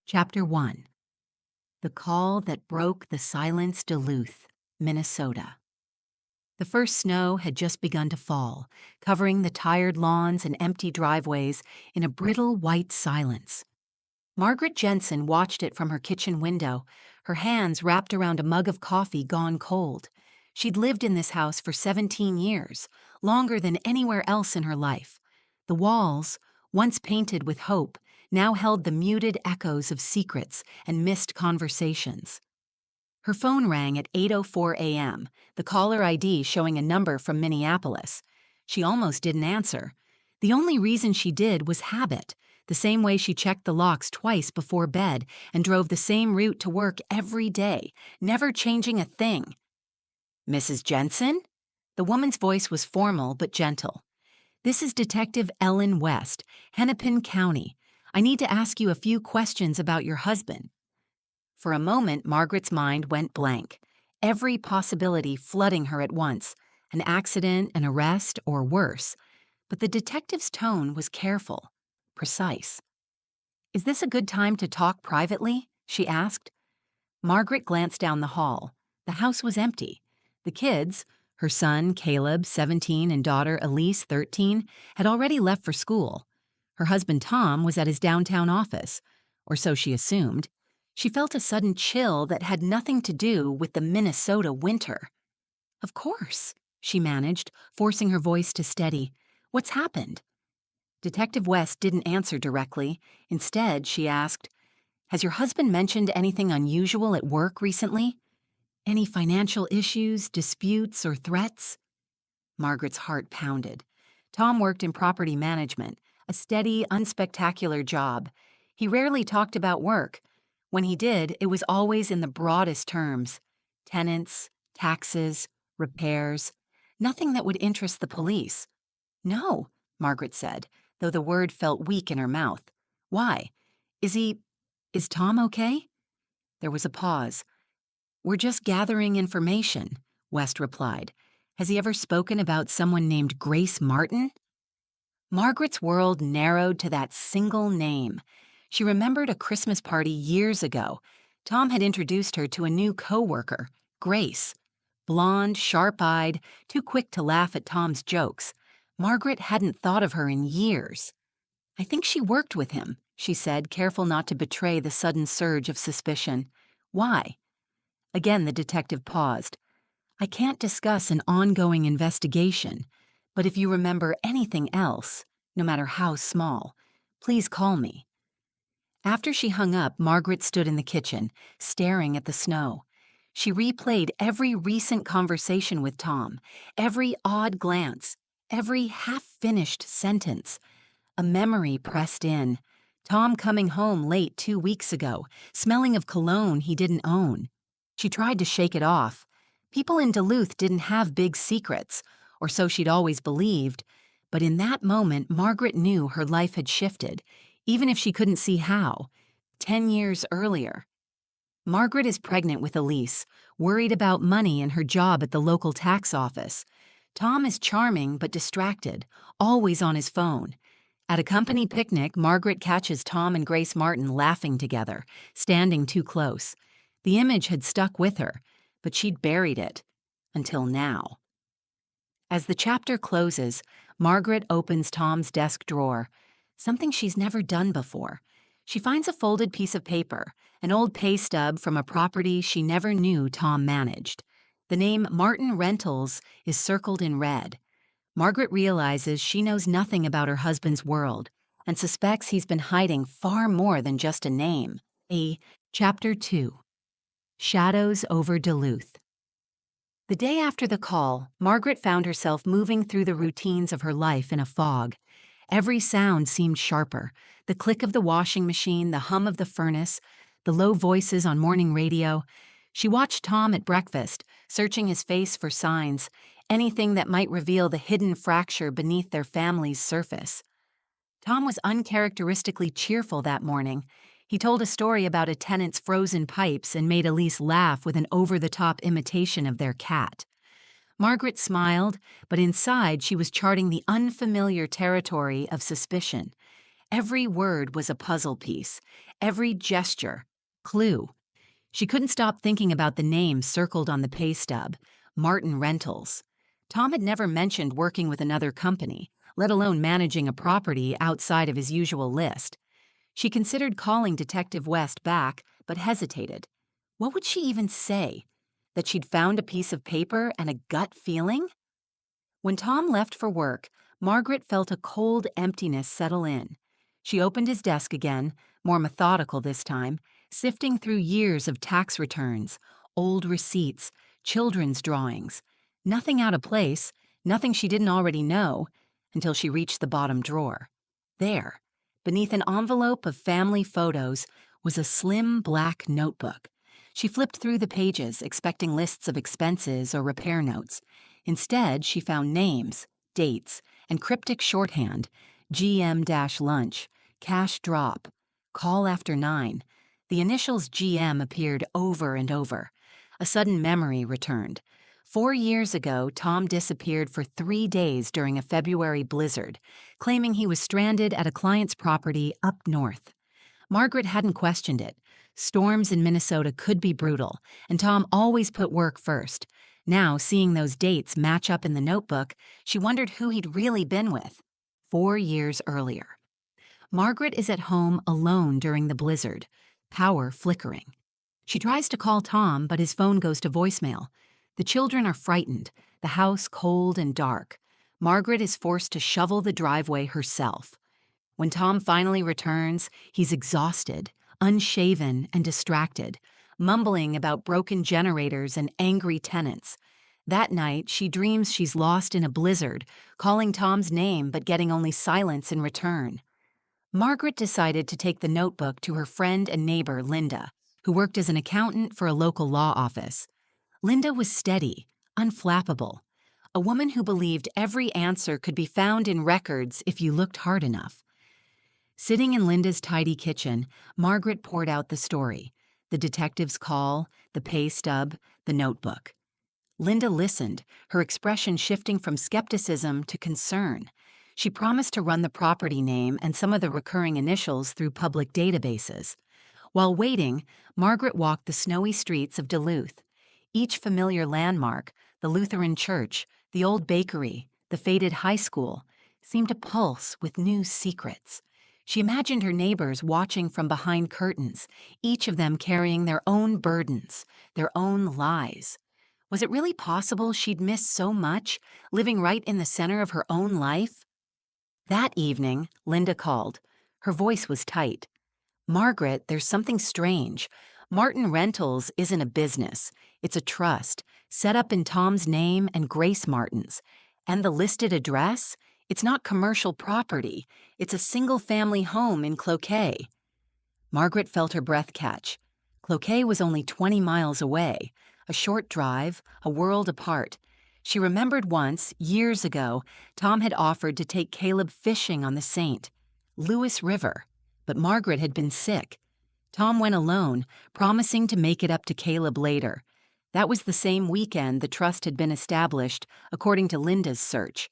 Chapter 1. The Call That Broke the Silence, Duluth, Minnesota. The first snow had just begun to fall, covering the tired lawns and empty driveways in a brittle white silence. Margaret Jensen watched it from her kitchen window, her hands wrapped around a mug of coffee gone cold. She'd lived in this house for 17 years, longer than anywhere else in her life. The walls, once painted with hope, now held the muted echoes of secrets and missed conversations. Her phone rang at 8:04 a.m., the caller ID showing a number from Minneapolis. She almost didn't answer. The only reason she did was habit, the same way she checked the locks twice before bed and drove the same route to work every day, never changing a thing. "Mrs. Jensen?" The woman's voice was formal but gentle. "This is Detective Ellen West, Hennepin County. I need to ask you a few questions about your husband." For a moment, Margaret's mind went blank, every possibility flooding her at once, an accident, an arrest, or worse. But the detective's tone was careful, precise. "Is this a good time to talk privately?" she asked. Margaret glanced down the hall. The house was empty. The kids, her son, Caleb, 17, and daughter, Elise, 13, had already left for school. Her husband, Tom, was at his downtown office, or so she assumed. She felt a sudden chill that had nothing to do with the Minnesota winter. "Of course," she managed, forcing her voice to steady. "What's happened?" Detective West didn't answer directly. Instead, she asked, "Has your husband mentioned anything unusual at work recently? Any financial issues, disputes, or threats?" Margaret's heart pounded. Tom worked in property management, a steady, unspectacular job. He rarely talked about work. When he did, it was always in the broadest terms. Tenants, taxes, repairs. Nothing that would interest the police. "No," Margaret said, though the word felt weak in her mouth. "Why? Is Tom okay?" There was a pause. "We're just gathering information," West replied. "Has he ever spoken about someone named Grace Martin?" Margaret's world narrowed to that single name. She remembered a Christmas party years ago. Tom had introduced her to a new co-worker, Grace. Blonde, sharp-eyed, too quick to laugh at Tom's jokes. Margaret hadn't thought of her in years. "I think she worked with him," she said, careful not to betray the sudden surge of suspicion. "Why?" Again the detective paused. "I can't discuss an ongoing investigation, but if you remember anything else, no matter how small, please call me." After she hung up, Margaret stood in the kitchen, staring at the snow. She replayed every recent conversation with Tom, every odd glance, every half-finished sentence. A memory pressed in. Tom coming home late 2 weeks ago, smelling of cologne he didn't own. She tried to shake it off. People in Duluth didn't have big secrets, or so she'd always believed. But in that moment, Margaret knew her life had shifted, even if she couldn't see how. 10 years earlier. Margaret is pregnant with Elise, worried about money and her job at the local tax office. Tom is charming but distracted, always on his phone. At a company picnic, Margaret catches Tom and Grace Martin laughing together, standing too close. The image had stuck with her, but she'd buried it. Until now. As the chapter closes, Margaret opens Tom's desk drawer, something she's never done before. She finds a folded piece of paper, an old pay stub from a property she never knew Tom managed. The name Martin Rentals is circled in red. Margaret realizes she knows nothing about her husband's world and suspects he's been hiding far more than just a name. Chapter 2. Shadows over Duluth. The day after the call, Margaret found herself moving through the routines of her life in a fog. Every sound seemed sharper: the click of the washing machine, the hum of the furnace, the low voices on morning radio. She watched Tom at breakfast, searching his face for signs, anything that might reveal the hidden fracture beneath their family's surface. Tom was uncharacteristically cheerful that morning. He told a story about a tenant's frozen pipes and made Elise laugh with an over-the-top imitation of their cat. Margaret smiled, but inside she was charting the unfamiliar territory of suspicion. Every word was a puzzle piece, every gesture, clue. She couldn't stop thinking about the name circled on the pay stub, Martin Rentals. Tom had never mentioned working with another company, let alone managing a property outside of his usual list. She considered calling Detective West back, but hesitated. What would she even say? That she'd found a piece of paper and a gut feeling? When Tom left for work, Margaret felt a cold emptiness settle in. She opened his desk again, more methodical this time, sifting through years of tax returns, old receipts, children's drawings. Nothing out of place, nothing she didn't already know, until she reached the bottom drawer. There, beneath an envelope of family photos, was a slim black notebook. She flipped through the pages, expecting lists of expenses or repair notes. Instead, she found names, dates, and cryptic shorthand: GM-lunch, cash drop, call after 9. The initials GM appeared over and over. A sudden memory returned. 4 years ago, Tom disappeared for 3 days during a February blizzard, claiming he was stranded at a client's property up north. Margaret hadn't questioned it. Storms in Minnesota could be brutal, and Tom always put work first. Now, seeing those dates match up in the notebook, she wondered who he'd really been with 4 years earlier. Margaret is at home alone during the blizzard, power flickering. She tries to call Tom, but his phone goes to voicemail. The children are frightened, the house cold and dark. Margaret is forced to shovel the driveway herself. When Tom finally returns, he's exhausted, unshaven, and distracted, mumbling about broken generators and angry tenants. That night, she dreams she's lost in a blizzard, calling Tom's name but getting only silence in return. Margaret decided to take the notebook to her friend and neighbor, Linda, who worked as an accountant for a local law office. Linda was steady, unflappable, a woman who believed every answer could be found in records if you looked hard enough. Sitting in Linda's tidy kitchen, Margaret poured out the story: the detective's call, the pay stub, the notebook. Linda listened, her expression shifting from skepticism to concern. She promised to run the property name and some of the recurring initials through public databases. While waiting, Margaret walked the snowy streets of Duluth. Each familiar landmark, the Lutheran church, the old bakery, the faded high school, seemed to pulse with new secrets. She imagined her neighbors watching from behind curtains, each of them carrying their own burdens, their own lies. Was it really possible she'd missed so much, living right in the center of her own life? That evening, Linda called. Her voice was tight. "Margaret, there's something strange. Martin Rentals isn't a business. It's a trust, set up in Tom's name and Grace Martin's. And the listed address? It's not commercial property. It's a single-family home in Cloquet." Margaret felt her breath catch. Cloquet was only 20 miles away, a short drive, a world apart. She remembered once, years ago, Tom had offered to take Caleb fishing on the St. Louis River, but Margaret had been sick. Tom went alone, promising to make it up to Caleb later. That was the same weekend the trust had been established, according to Linda's search.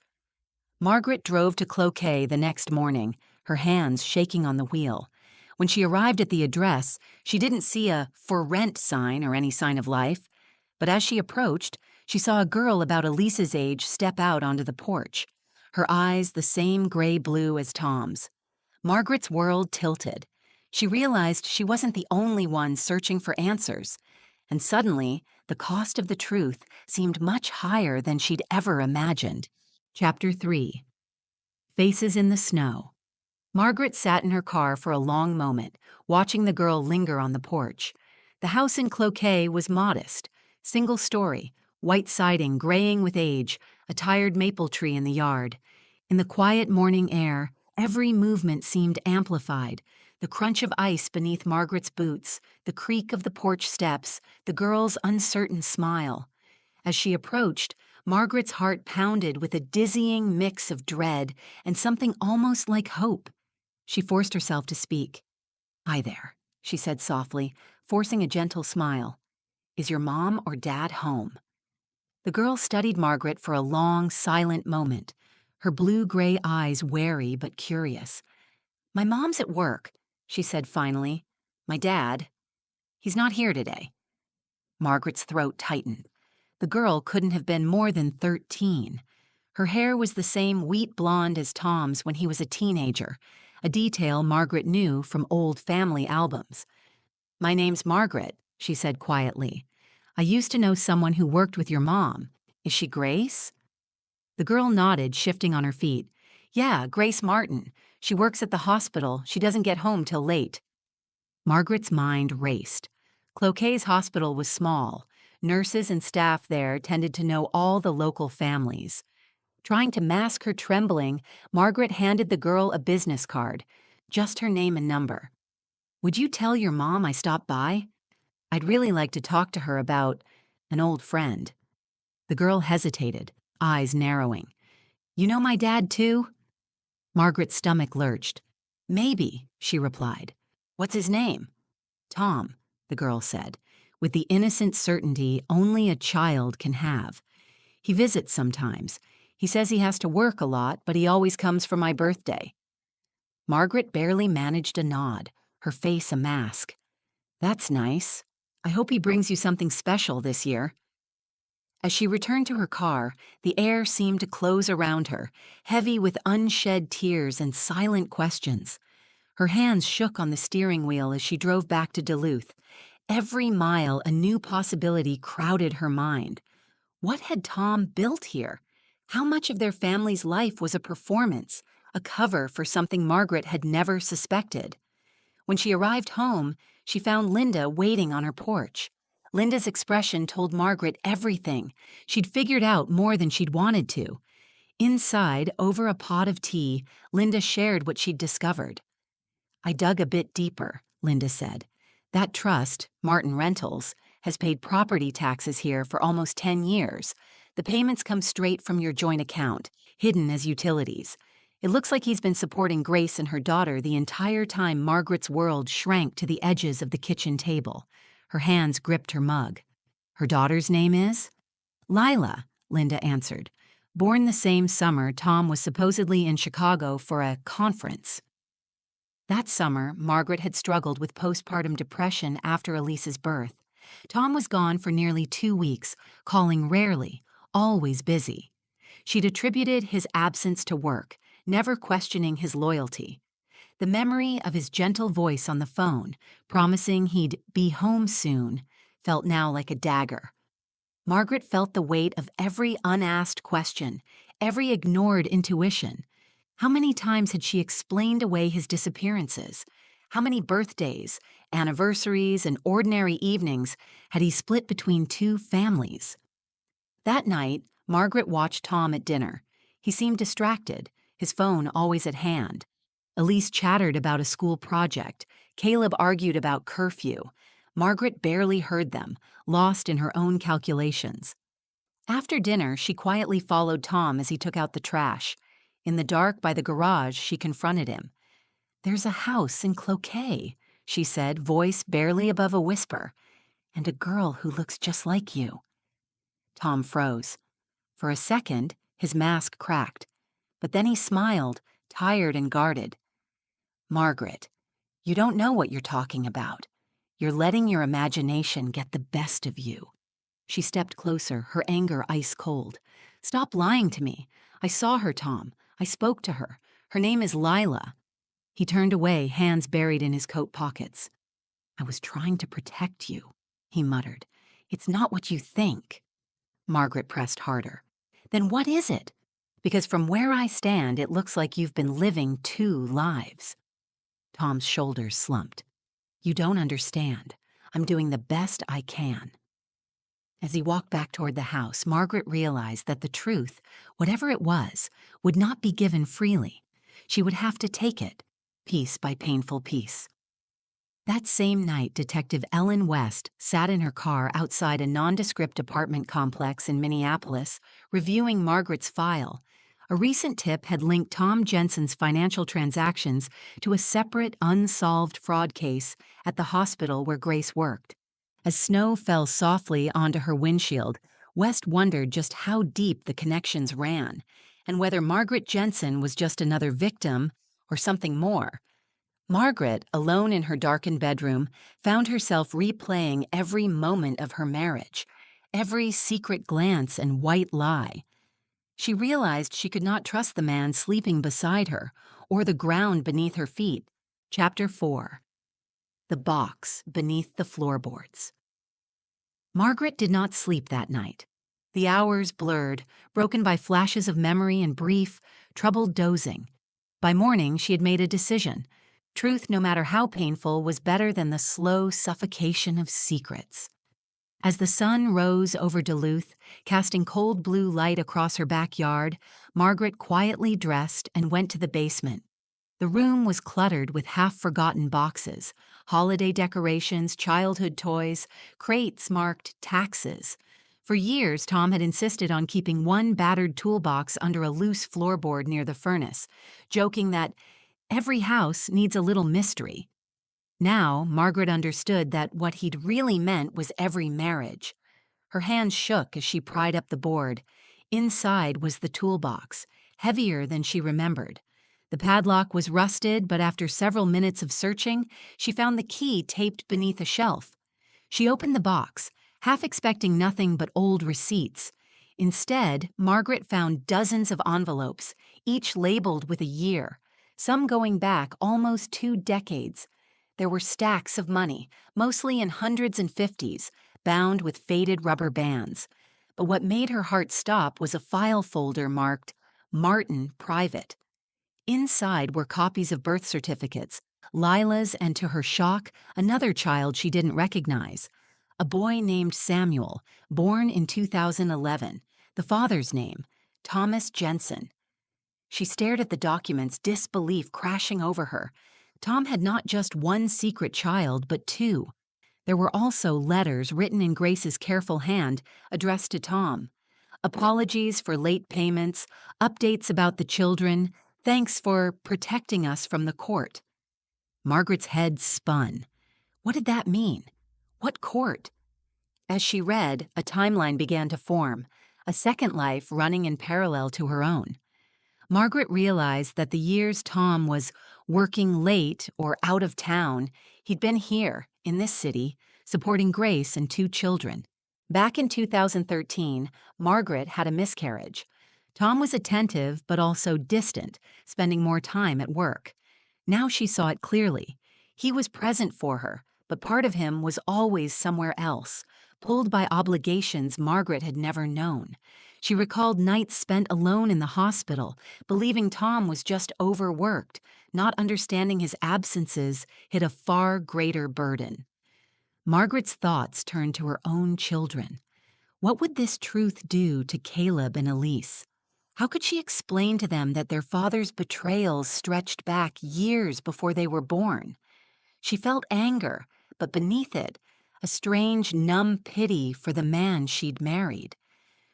Margaret drove to Cloquet the next morning, her hands shaking on the wheel. When she arrived at the address, she didn't see a "for rent" sign or any sign of life. But as she approached, she saw a girl about Elisa's age step out onto the porch, her eyes the same gray-blue as Tom's. Margaret's world tilted. She realized she wasn't the only one searching for answers, and suddenly, the cost of the truth seemed much higher than she'd ever imagined. Chapter 3. Faces in the Snow. Margaret sat in her car for a long moment, watching the girl linger on the porch. The house in Cloquet was modest, single-story, white siding graying with age, a tired maple tree in the yard. In the quiet morning air, every movement seemed amplified: the crunch of ice beneath Margaret's boots, the creak of the porch steps, the girl's uncertain smile. As she approached, Margaret's heart pounded with a dizzying mix of dread and something almost like hope. She forced herself to speak. "Hi there," she said softly, forcing a gentle smile. "Is your mom or dad home?" The girl studied Margaret for a long, silent moment, her blue-gray eyes wary but curious. My mom's at work, she said finally. My dad, he's not here today. Margaret's throat tightened. The girl couldn't have been more than 13. Her hair was the same wheat blonde as Tom's when he was a teenager, a detail Margaret knew from old family albums. My name's Margaret, she said quietly. I used to know someone who worked with your mom. Is she Grace? The girl nodded, shifting on her feet. Yeah, Grace Martin. She works at the hospital. She doesn't get home till late. Margaret's mind raced. Cloquet's hospital was small. Nurses and staff there tended to know all the local families. Trying to mask her trembling, Margaret handed the girl a business card, just her name and number. Would you tell your mom I stopped by? I'd really like to talk to her about an old friend. The girl hesitated, eyes narrowing. You know my dad, too? Margaret's stomach lurched. Maybe, she replied. What's his name? Tom, the girl said, with the innocent certainty only a child can have. He visits sometimes. He says he has to work a lot, but he always comes for my birthday. Margaret barely managed a nod, her face a mask. That's nice. I hope he brings you something special this year. As she returned to her car, the air seemed to close around her, heavy with unshed tears and silent questions. Her hands shook on the steering wheel as she drove back to Duluth. Every mile, a new possibility crowded her mind. What had Tom built here? How much of their family's life was a performance, a cover for something Margaret had never suspected? When she arrived home, she found Linda waiting on her porch. Linda's expression told Margaret everything. She'd figured out more than she'd wanted to. Inside, over a pot of tea, Linda shared what she'd discovered. I dug a bit deeper, Linda said. That trust, Martin Rentals, has paid property taxes here for almost 10 years. The payments come straight from your joint account, hidden as utilities. It looks like he's been supporting Grace and her daughter the entire time Margaret's world shrank to the edges of the kitchen table. Her hands gripped her mug. Her daughter's name is? Lila, Linda answered. Born the same summer Tom was supposedly in Chicago for a conference. That summer, Margaret had struggled with postpartum depression after Elise's birth. Tom was gone for nearly 2 weeks, calling rarely, always busy. She'd attributed his absence to work, never questioning his loyalty. The memory of his gentle voice on the phone, promising he'd be home soon, felt now like a dagger. Margaret felt the weight of every unasked question, every ignored intuition. How many times had she explained away his disappearances? How many birthdays, anniversaries, and ordinary evenings had he split between 2 families? That night, Margaret watched Tom at dinner. He seemed distracted, his phone always at hand. Elise chattered about a school project. Caleb argued about curfew. Margaret barely heard them, lost in her own calculations. After dinner, she quietly followed Tom as he took out the trash. In the dark by the garage, she confronted him. There's a house in Cloquet, she said, voice barely above a whisper, and a girl who looks just like you. Tom froze. For a second, his mask cracked, but then he smiled, tired and guarded. Margaret, you don't know what you're talking about. You're letting your imagination get the best of you. She stepped closer, her anger ice cold. Stop lying to me. I saw her, Tom. I spoke to her. Her name is Lila. He turned away, hands buried in his coat pockets. I was trying to protect you, he muttered. It's not what you think. Margaret pressed harder. Then what is it? Because from where I stand, it looks like you've been living 2 lives. Tom's shoulders slumped. You don't understand. I'm doing the best I can. As he walked back toward the house, Margaret realized that the truth, whatever it was, would not be given freely. She would have to take it, piece by painful piece. That same night, Detective Ellen West sat in her car outside a nondescript apartment complex in Minneapolis, reviewing Margaret's file. A recent tip had linked Tom Jensen's financial transactions to a separate, unsolved fraud case at the hospital where Grace worked. As snow fell softly onto her windshield, West wondered just how deep the connections ran, and whether Margaret Jensen was just another victim or something more. Margaret, alone in her darkened bedroom, found herself replaying every moment of her marriage, every secret glance and white lie. She realized she could not trust the man sleeping beside her or the ground beneath her feet. Chapter 4. The Box Beneath the Floorboards. Margaret did not sleep that night. The hours blurred, broken by flashes of memory and brief, troubled dozing. By morning, she had made a decision. Truth, no matter how painful, was better than the slow suffocation of secrets. As the sun rose over Duluth, casting cold blue light across her backyard, Margaret quietly dressed and went to the basement. The room was cluttered with half-forgotten boxes, holiday decorations, childhood toys, crates marked taxes. For years, Tom had insisted on keeping one battered toolbox under a loose floorboard near the furnace, joking that every house needs a little mystery. Now, Margaret understood that what he'd really meant was every marriage. Her hands shook as she pried up the board. Inside was the toolbox, heavier than she remembered. The padlock was rusted, but after several minutes of searching, she found the key taped beneath a shelf. She opened the box, half expecting nothing but old receipts. Instead, Margaret found dozens of envelopes, each labeled with a year, some going back almost 2 decades. There were stacks of money, mostly in hundreds and fifties, bound with faded rubber bands. But what made her heart stop was a file folder marked Martin Private. Inside were copies of birth certificates, Lila's and, to her shock, another child she didn't recognize. A boy named Samuel, born in 2011. The father's name, Thomas Jensen. She stared at the documents, disbelief crashing over her. Tom had not just one secret child, but 2. There were also letters written in Grace's careful hand, addressed to Tom. Apologies for late payments, updates about the children, thanks for protecting us from the court. Margaret's head spun. What did that mean? What court? As she read, a timeline began to form, a second life running in parallel to her own. Margaret realized that the years Tom was working late or out of town, he'd been here, in this city, supporting Grace and 2 children. Back in 2013, Margaret had a miscarriage. Tom was attentive but also distant, spending more time at work. Now she saw it clearly. He was present for her, but part of him was always somewhere else, pulled by obligations Margaret had never known. She recalled nights spent alone in the hospital, believing Tom was just overworked, not understanding his absences hid a far greater burden. Margaret's thoughts turned to her own children. What would this truth do to Caleb and Elise? How could she explain to them that their father's betrayals stretched back years before they were born? She felt anger, but beneath it, a strange, numb pity for the man she'd married.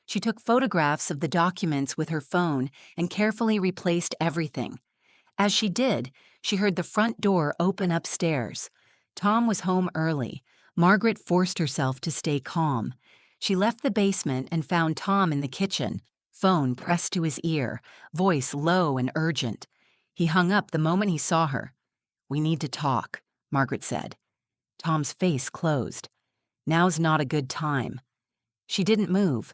She took photographs of the documents with her phone and carefully replaced everything. As she did, she heard the front door open upstairs. Tom was home early. Margaret forced herself to stay calm. She left the basement and found Tom in the kitchen, phone pressed to his ear, voice low and urgent. He hung up the moment he saw her. "We need to talk," Margaret said. Tom's face closed. "Now's not a good time." She didn't move.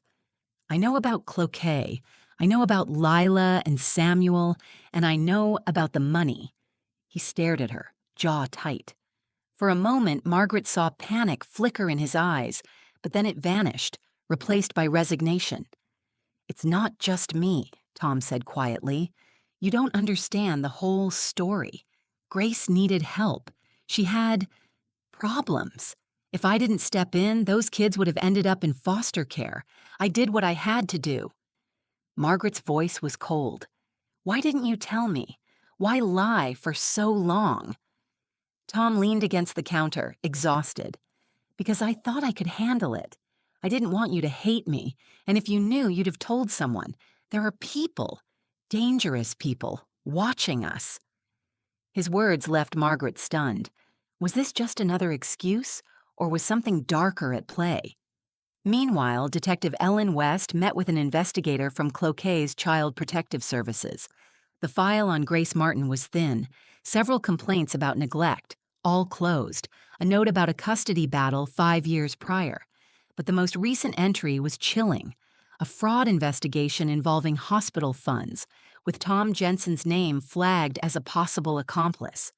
"I know about Cloquet. I know about Lila and Samuel, and I know about the money." He stared at her, jaw tight. For a moment, Margaret saw panic flicker in his eyes, but then it vanished, replaced by resignation. "It's not just me," Tom said quietly. "You don't understand the whole story. Grace needed help. She had problems. If I didn't step in, those kids would have ended up in foster care. I did what I had to do." Margaret's voice was cold. "Why didn't you tell me? Why lie for so long?" Tom leaned against the counter, exhausted. "Because I thought I could handle it. I didn't want you to hate me, and if you knew, you'd have told someone. There are people, dangerous people, watching us." His words left Margaret stunned. Was this just another excuse, or was something darker at play? Meanwhile, Detective Ellen West met with an investigator from Cloquet's Child Protective Services. The file on Grace Martin was thin, several complaints about neglect, all closed, a note about a custody battle 5 years prior. But the most recent entry was chilling, a fraud investigation involving hospital funds, with Tom Jensen's name flagged as a possible accomplice.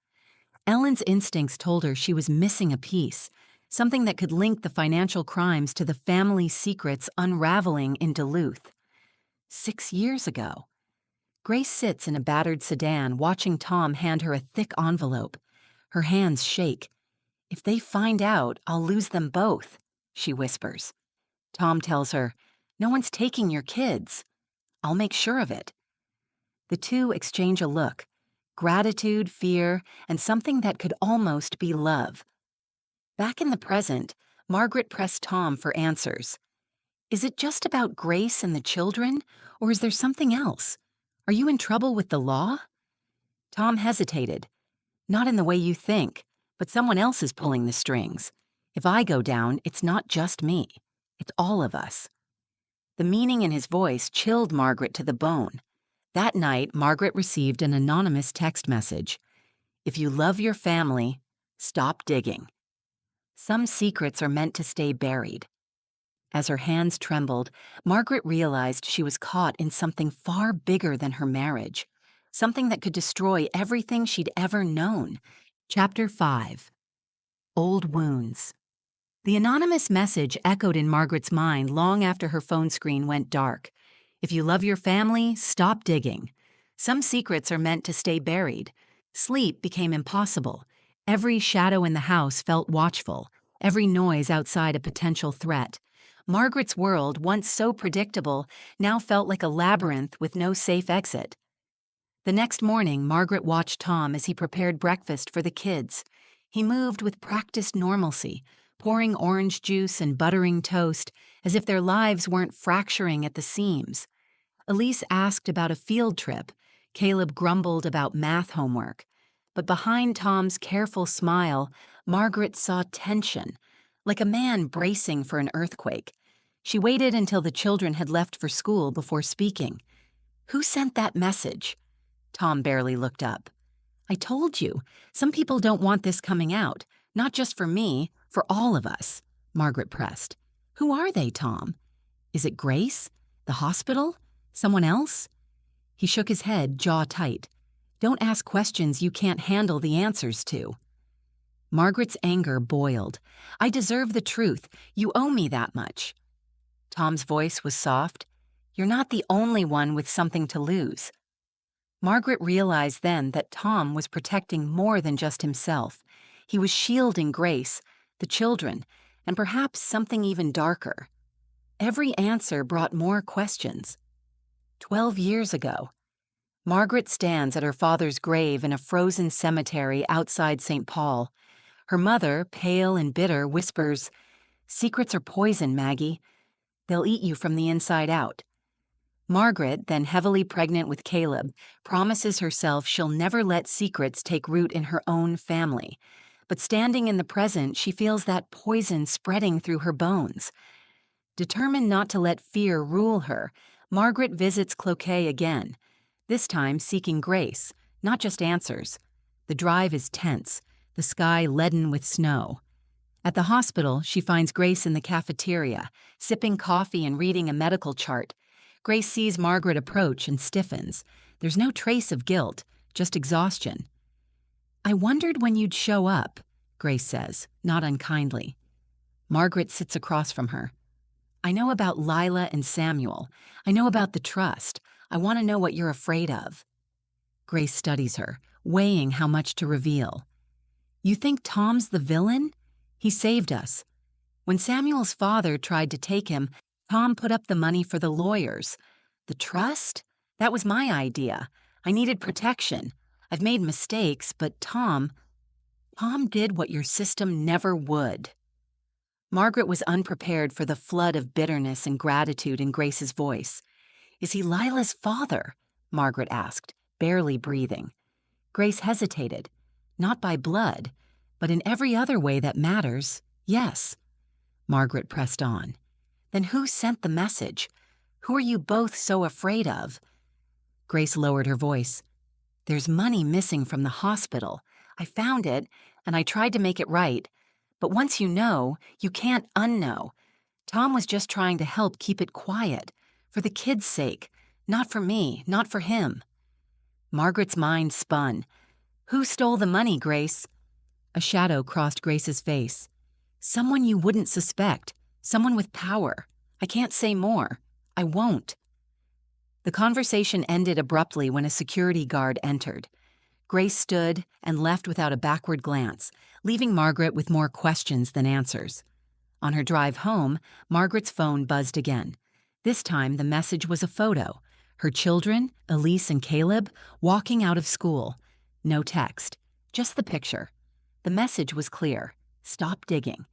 Ellen's instincts told her she was missing a piece, something that could link the financial crimes to the family secrets unraveling in Duluth. 6 years ago. Grace sits in a battered sedan watching Tom hand her a thick envelope. Her hands shake. "If they find out, I'll lose them both," she whispers. Tom tells her, "No one's taking your kids. I'll make sure of it." The two exchange a look, gratitude, fear, and something that could almost be love. Back in the present, Margaret pressed Tom for answers. Is it just about Grace and the children, or is there something else? Are you in trouble with the law? Tom hesitated. Not in the way you think, but someone else is pulling the strings. If I go down, it's not just me. It's all of us. The meaning in his voice chilled Margaret to the bone. That night, Margaret received an anonymous text message. If you love your family, stop digging. Some secrets are meant to stay buried. As her hands trembled, Margaret realized she was caught in something far bigger than her marriage, something that could destroy everything she'd ever known. Chapter 5. Old Wounds. The anonymous message echoed in Margaret's mind long after her phone screen went dark. If you love your family, stop digging. Some secrets are meant to stay buried. Sleep became impossible. Every shadow in the house felt watchful, every noise outside a potential threat. Margaret's world, once so predictable, now felt like a labyrinth with no safe exit. The next morning, Margaret watched Tom as he prepared breakfast for the kids. He moved with practiced normalcy, pouring orange juice and buttering toast, as if their lives weren't fracturing at the seams. Elise asked about a field trip. Caleb grumbled about math homework. But behind Tom's careful smile, Margaret saw tension, like a man bracing for an earthquake. She waited until the children had left for school before speaking. Who sent that message? Tom barely looked up. I told you, some people don't want this coming out. Not just for me, for all of us, Margaret pressed. Who are they, Tom? Is it Grace? The hospital? Someone else? He shook his head, jaw tight. Don't ask questions you can't handle the answers to. Margaret's anger boiled. I deserve the truth. You owe me that much. Tom's voice was soft. You're not the only one with something to lose. Margaret realized then that Tom was protecting more than just himself. He was shielding Grace, the children, and perhaps something even darker. Every answer brought more questions. 12 years ago. Margaret stands at her father's grave in a frozen cemetery outside St. Paul. Her mother, pale and bitter, whispers, Secrets are poison, Maggie. They'll eat you from the inside out. Margaret, then heavily pregnant with Caleb, promises herself she'll never let secrets take root in her own family. But standing in the present, she feels that poison spreading through her bones. Determined not to let fear rule her, Margaret visits Cloquet again, this time seeking Grace, not just answers. The drive is tense, the sky leaden with snow. At the hospital, she finds Grace in the cafeteria, sipping coffee and reading a medical chart. Grace sees Margaret approach and stiffens. There's no trace of guilt, just exhaustion. I wondered when you'd show up, Grace says, not unkindly. Margaret sits across from her. I know about Lila and Samuel. I know about the trust. I want to know what you're afraid of. Grace studies her, weighing how much to reveal. You think Tom's the villain? He saved us. When Samuel's father tried to take him, Tom put up the money for the lawyers. The trust? That was my idea. I needed protection. I've made mistakes, but Tom did what your system never would. Margaret was unprepared for the flood of bitterness and gratitude in Grace's voice. Is he Lila's father? Margaret asked, barely breathing. Grace hesitated. Not by blood, but in every other way that matters, yes. Margaret pressed on. Then who sent the message? Who are you both so afraid of? Grace lowered her voice. There's money missing from the hospital. I found it, and I tried to make it right. But once you know, you can't unknow. Tom was just trying to help keep it quiet. For the kids' sake. Not for me, not for him. Margaret's mind spun. Who stole the money, Grace? A shadow crossed Grace's face. Someone you wouldn't suspect. Someone with power. I can't say more. I won't. The conversation ended abruptly when a security guard entered. Grace stood and left without a backward glance, leaving Margaret with more questions than answers. On her drive home, Margaret's phone buzzed again. This time, the message was a photo. Her children, Elise and Caleb, walking out of school. No text, just the picture. The message was clear. Stop digging.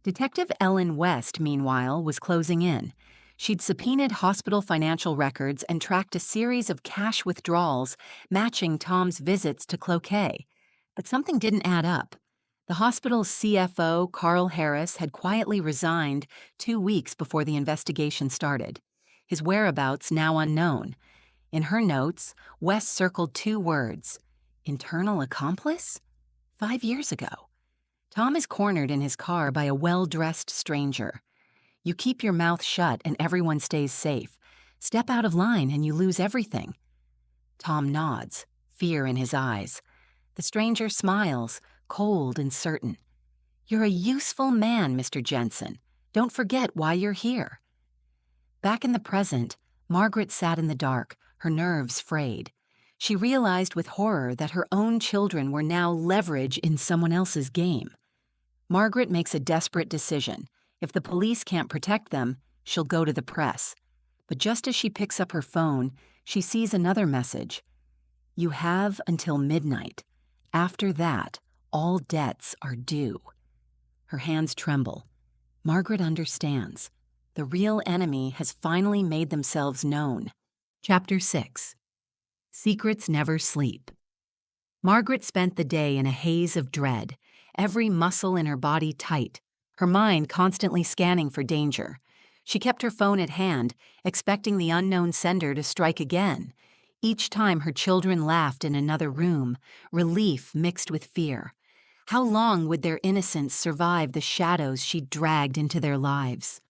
Detective Ellen West, meanwhile, was closing in. She'd subpoenaed hospital financial records and tracked a series of cash withdrawals matching Tom's visits to Cloquet. But something didn't add up. The hospital's CFO, Carl Harris, had quietly resigned 2 weeks before the investigation started. His whereabouts now unknown. In her notes, West circled 2 words. Internal accomplice? 5 years ago. Tom is cornered in his car by a well-dressed stranger. You keep your mouth shut and everyone stays safe. Step out of line and you lose everything. Tom nods, fear in his eyes. The stranger smiles, cold and certain. You're a useful man, Mr. Jensen. Don't forget why you're here. Back in the present, Margaret sat in the dark, her nerves frayed. She realized with horror that her own children were now leverage in someone else's game. Margaret makes a desperate decision. If the police can't protect them, she'll go to the press. But just as she picks up her phone, she sees another message. You have until midnight. After that, all debts are due. Her hands tremble. Margaret understands. The real enemy has finally made themselves known. Chapter 6. Secrets never sleep. Margaret spent the day in a haze of dread, every muscle in her body tight, her mind constantly scanning for danger. She kept her phone at hand, expecting the unknown sender to strike again. Each time her children laughed in another room, relief mixed with fear. How long would their innocence survive the shadows she'd dragged into their lives?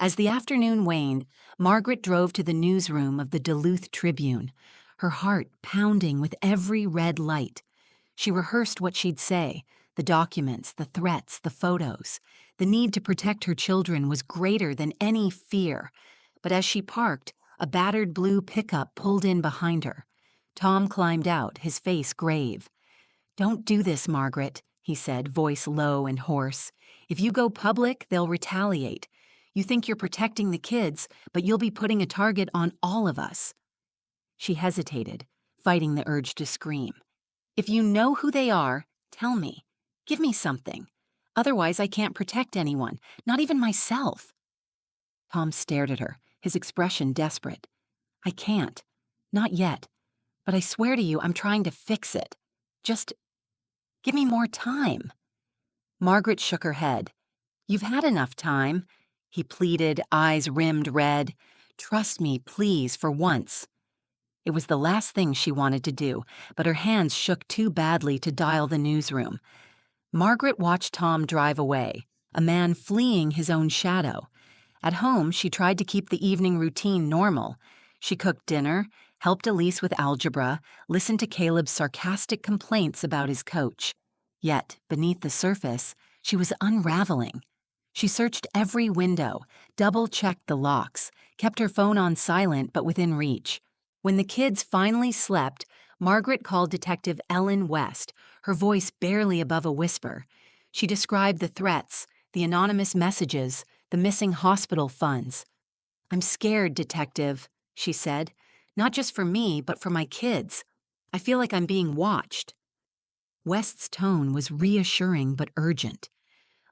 As the afternoon waned, Margaret drove to the newsroom of the Duluth Tribune, her heart pounding with every red light. She rehearsed what she'd say, the documents, the threats, the photos. The need to protect her children was greater than any fear. But as she parked, a battered blue pickup pulled in behind her. Tom climbed out, his face grave. "Don't do this, Margaret," he said, voice low and hoarse. "If you go public, they'll retaliate. You think you're protecting the kids, but you'll be putting a target on all of us." She hesitated, fighting the urge to scream. "If you know who they are, tell me. Give me something. Otherwise, I can't protect anyone, not even myself." Tom stared at her, his expression desperate. "I can't. Not yet. But I swear to you, I'm trying to fix it. Just give me more time." Margaret shook her head. "You've had enough time," he pleaded, eyes rimmed red. "Trust me, please, for once." It was the last thing she wanted to do, but her hands shook too badly to dial the newsroom. Margaret watched Tom drive away, a man fleeing his own shadow. At home, she tried to keep the evening routine normal. She cooked dinner, helped Elise with algebra, listened to Caleb's sarcastic complaints about his coach. Yet, beneath the surface, she was unraveling. She searched every window, double-checked the locks, kept her phone on silent but within reach. When the kids finally slept, Margaret called Detective Ellen West, her voice barely above a whisper. She described the threats, the anonymous messages, the missing hospital funds. "I'm scared, Detective," she said. "Not just for me, but for my kids. I feel like I'm being watched." West's tone was reassuring but urgent.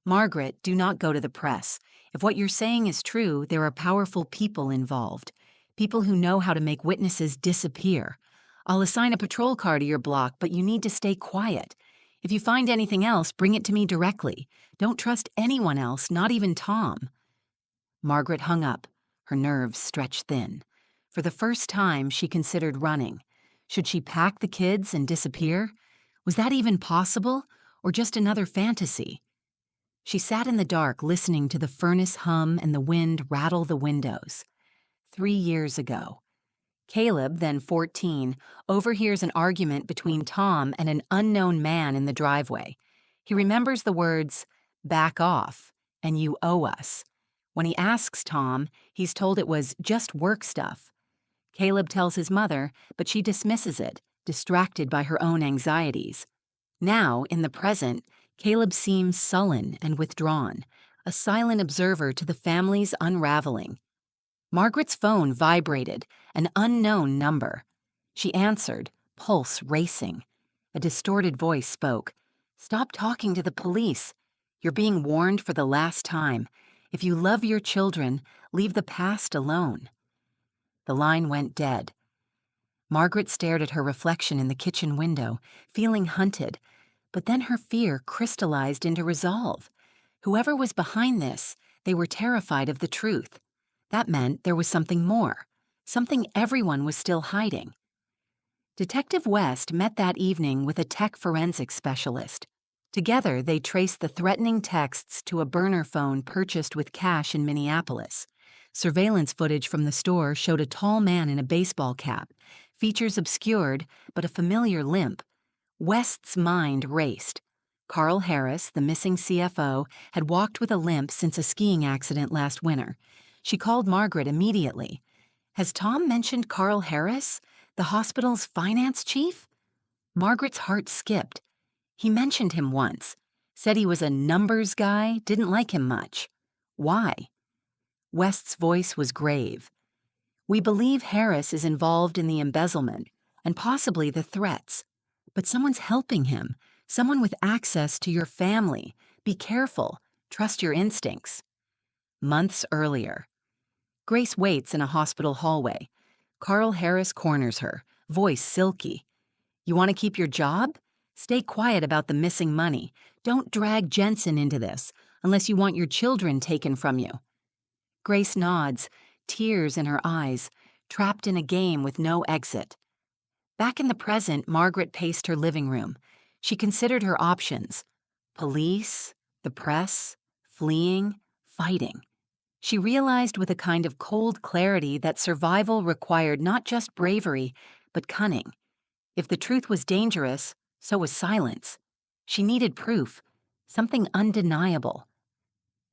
"Margaret, do not go to the press. If what you're saying is true, there are powerful people involved. People who know how to make witnesses disappear. I'll assign a patrol car to your block, but you need to stay quiet. If you find anything else, bring it to me directly. Don't trust anyone else, not even Tom." Margaret hung up, her nerves stretched thin. For the first time, she considered running. Should she pack the kids and disappear? Was that even possible, or just another fantasy? She sat in the dark listening to the furnace hum and the wind rattle the windows. 3 years ago. Caleb, then 14, overhears an argument between Tom and an unknown man in the driveway. He remembers the words, "back off," and "you owe us." When he asks Tom, he's told it was just work stuff. Caleb tells his mother, but she dismisses it, distracted by her own anxieties. Now, in the present, Caleb seems sullen and withdrawn, a silent observer to the family's unraveling. Margaret's phone vibrated, an unknown number. She answered, pulse racing. A distorted voice spoke. "Stop talking to the police. You're being warned for the last time. If you love your children, leave the past alone." The line went dead. Margaret stared at her reflection in the kitchen window, feeling hunted, but then her fear crystallized into resolve. Whoever was behind this, they were terrified of the truth. That meant there was something more, something everyone was still hiding. Detective West met that evening with a tech forensics specialist. Together, they traced the threatening texts to a burner phone purchased with cash in Minneapolis. Surveillance footage from the store showed a tall man in a baseball cap, features obscured, but a familiar limp. West's mind raced. Carl Harris, the missing CFO, had walked with a limp since a skiing accident last winter. She called Margaret immediately. "Has Tom mentioned Carl Harris, the hospital's finance chief?" Margaret's heart skipped. He mentioned him once, said he was a numbers guy, didn't like him much. Why? West's voice was grave. "We believe Harris is involved in the embezzlement and possibly the threats. But someone's helping him, someone with access to your family. Be careful. Trust your instincts." Months earlier. Grace waits in a hospital hallway. Carl Harris corners her, voice silky. "You want to keep your job? Stay quiet about the missing money. Don't drag Jensen into this, unless you want your children taken from you." Grace nods, tears in her eyes, trapped in a game with no exit. Back in the present, Margaret paced her living room. She considered her options. Police, the press, fleeing, fighting. She realized with a kind of cold clarity that survival required not just bravery, but cunning. If the truth was dangerous, so was silence. She needed proof, something undeniable.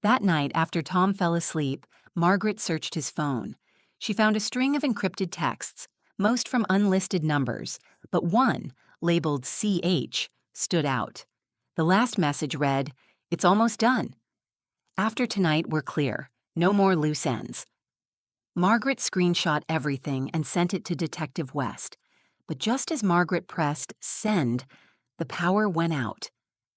That night, after Tom fell asleep, Margaret searched his phone. She found a string of encrypted texts, most from unlisted numbers, but one, labeled CH, stood out. The last message read, "It's almost done. After tonight, we're clear. No more loose ends." Margaret screenshot everything and sent it to Detective West. But just as Margaret pressed send, the power went out.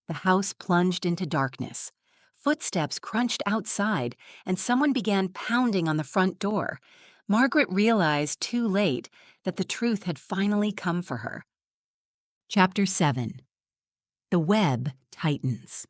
The house plunged into darkness. Footsteps crunched outside, and someone began pounding on the front door. Margaret realized too late that the truth had finally come for her. Chapter 7. The web tightens.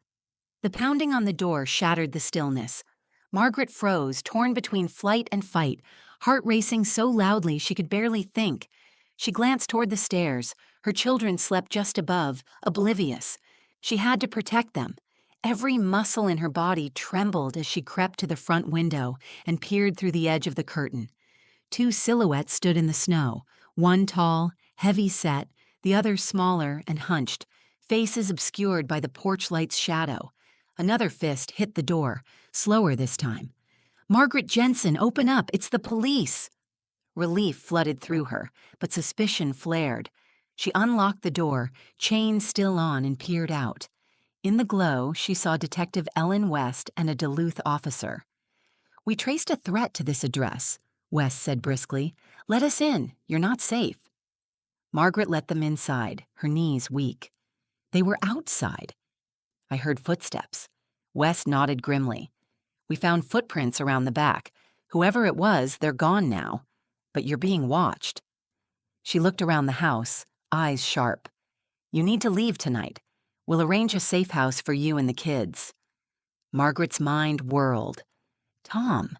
The pounding on the door shattered the stillness. Margaret froze, torn between flight and fight, heart racing so loudly she could barely think. She glanced toward the stairs. Her children slept just above, oblivious. She had to protect them. Every muscle in her body trembled as she crept to the front window and peered through the edge of the curtain. 2 silhouettes stood in the snow, one tall, heavy-set, the other smaller and hunched, faces obscured by the porch light's shadow. Another fist hit the door, slower this time. "Margaret Jensen, open up! It's the police!" Relief flooded through her, but suspicion flared. She unlocked the door, chain still on, and peered out. In the glow, she saw Detective Ellen West and a Duluth officer. "We traced a threat to this address," West said briskly. "Let us in. You're not safe." Margaret let them inside, her knees weak. They were outside. I heard footsteps. West nodded grimly. "We found footprints around the back. Whoever it was, they're gone now. But you're being watched." She looked around the house, eyes sharp. "You need to leave tonight. We'll arrange a safe house for you and the kids." Margaret's mind whirled. Tom.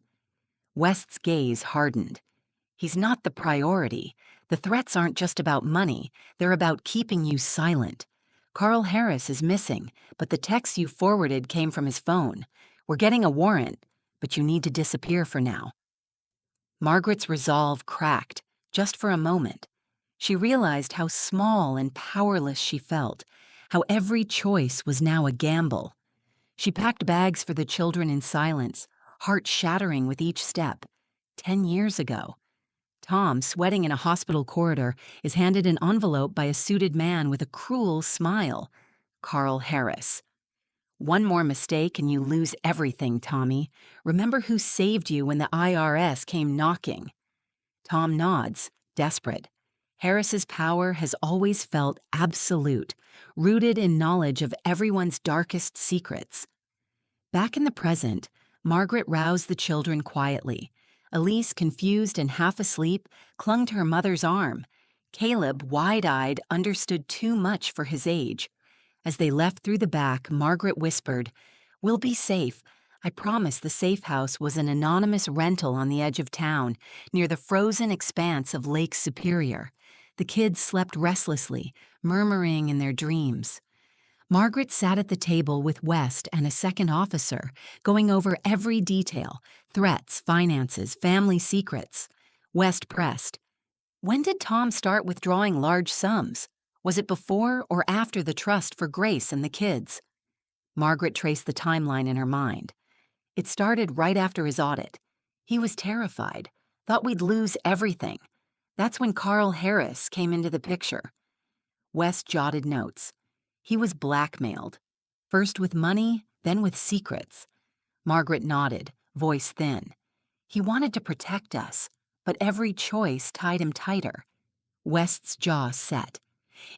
West's gaze hardened. He's not the priority. The threats aren't just about money, they're about keeping you silent. Carl Harris is missing, but the text you forwarded came from his phone. We're getting a warrant, but you need to disappear for now. Margaret's resolve cracked, just for a moment. She realized how small and powerless she felt, how every choice was now a gamble. She packed bags for the children in silence, heart shattering with each step. 10 years ago. Tom, sweating in a hospital corridor, is handed an envelope by a suited man with a cruel smile. Carl Harris. One more mistake and you lose everything, Tommy. Remember who saved you when the IRS came knocking. Tom nods, desperate. Harris's power has always felt absolute, rooted in knowledge of everyone's darkest secrets. Back in the present, Margaret roused the children quietly. Elise, confused and half asleep, clung to her mother's arm. Caleb, wide-eyed, understood too much for his age. As they left through the back, Margaret whispered, "We'll be safe. I promise the safe house was an anonymous rental on the edge of town, near the frozen expanse of Lake Superior." The kids slept restlessly, murmuring in their dreams. Margaret sat at the table with West and a second officer, going over every detail: threats, finances, family secrets. West pressed, "When did Tom start withdrawing large sums? Was it before or after the trust for Grace and the kids?" Margaret traced the timeline in her mind. It started right after his audit. He was terrified, thought we'd lose everything. That's when Carl Harris came into the picture. West jotted notes. He was blackmailed, first with money, then with secrets. Margaret nodded, voice thin. He wanted to protect us, but every choice tied him tighter. West's jaw set.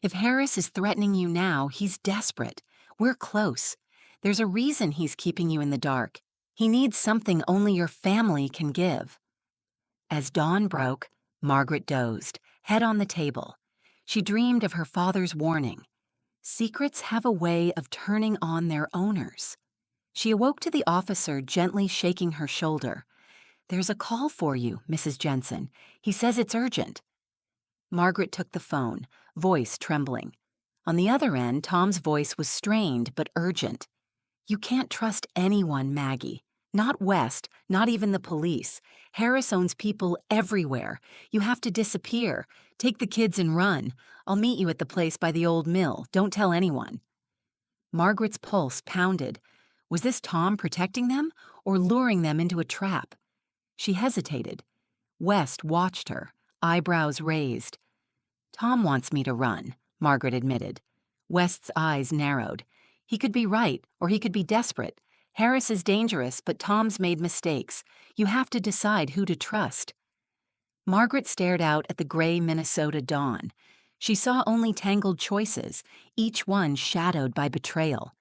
"If Harris is threatening you now, he's desperate. We're close. There's a reason he's keeping you in the dark. He needs something only your family can give." As dawn broke, Margaret dozed, head on the table. She dreamed of her father's warning. Secrets have a way of turning on their owners. She awoke to the officer gently shaking her shoulder. "There's a call for you, Mrs. Jensen. He says it's urgent." Margaret took the phone, voice trembling. On the other end, Tom's voice was strained but urgent. "You can't trust anyone, Maggie. Not West, not even the police. Harris owns people everywhere. You have to disappear. Take the kids and run. I'll meet you at the place by the old mill. Don't tell anyone." Margaret's pulse pounded. Was this Tom protecting them or luring them into a trap? She hesitated. West watched her, eyebrows raised. "Tom wants me to run," Margaret admitted. West's eyes narrowed. He could be right, or he could be desperate. Harris is dangerous, but Tom's made mistakes. You have to decide who to trust. Margaret stared out at the gray Minnesota dawn. She saw only tangled choices, each one shadowed by betrayal.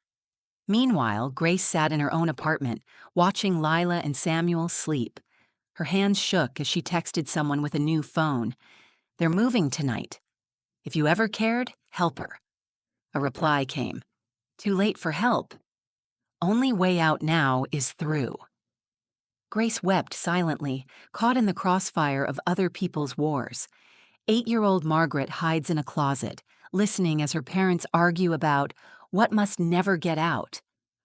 Meanwhile, Grace sat in her own apartment, watching Lila and Samuel sleep. Her hands shook as she texted someone with a new phone. "They're moving tonight. If you ever cared, help her." A reply came. "Too late for help. Only way out now is through." Grace wept silently, caught in the crossfire of other people's wars. 8-year-old Margaret hides in a closet, listening as her parents argue about what must never get out.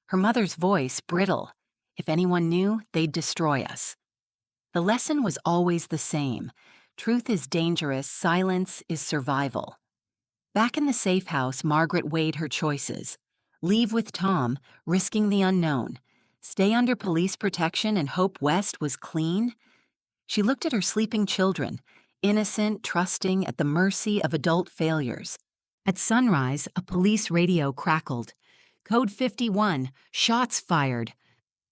Her mother's voice brittle. "If anyone knew, they'd destroy us." The lesson was always the same. Truth is dangerous, silence is survival. Back in the safe house, Margaret weighed her choices. Leave with Tom, risking the unknown. Stay under police protection and hope West was clean? She looked at her sleeping children, innocent, trusting, at the mercy of adult failures. At sunrise, a police radio crackled. "Code 51, shots fired.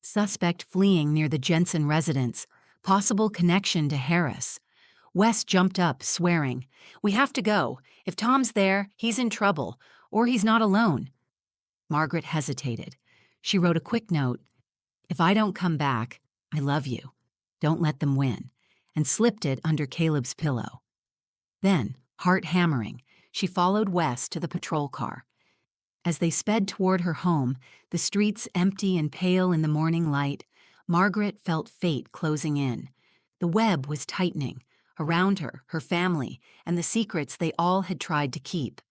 Suspect fleeing near the Jensen residence. Possible connection to Harris." West jumped up, swearing, "We have to go. If Tom's there, he's in trouble, or he's not alone." Margaret hesitated. She wrote a quick note, "If I don't come back, I love you. Don't let them win," and slipped it under Caleb's pillow. Then, heart hammering, she followed West to the patrol car. As they sped toward her home, the streets empty and pale in the morning light, Margaret felt fate closing in. The web was tightening, Around her, her family, and the secrets they all had tried to keep.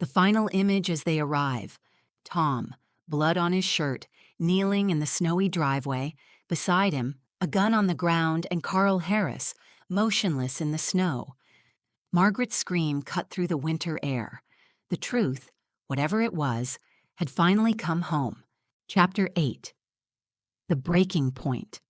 The final image as they arrive: Tom, blood on his shirt, kneeling in the snowy driveway. Beside him, a gun on the ground, and Carl Harris, motionless in the snow. Margaret's scream cut through the winter air. The truth, whatever it was, had finally come home. Chapter 8. The Breaking Point.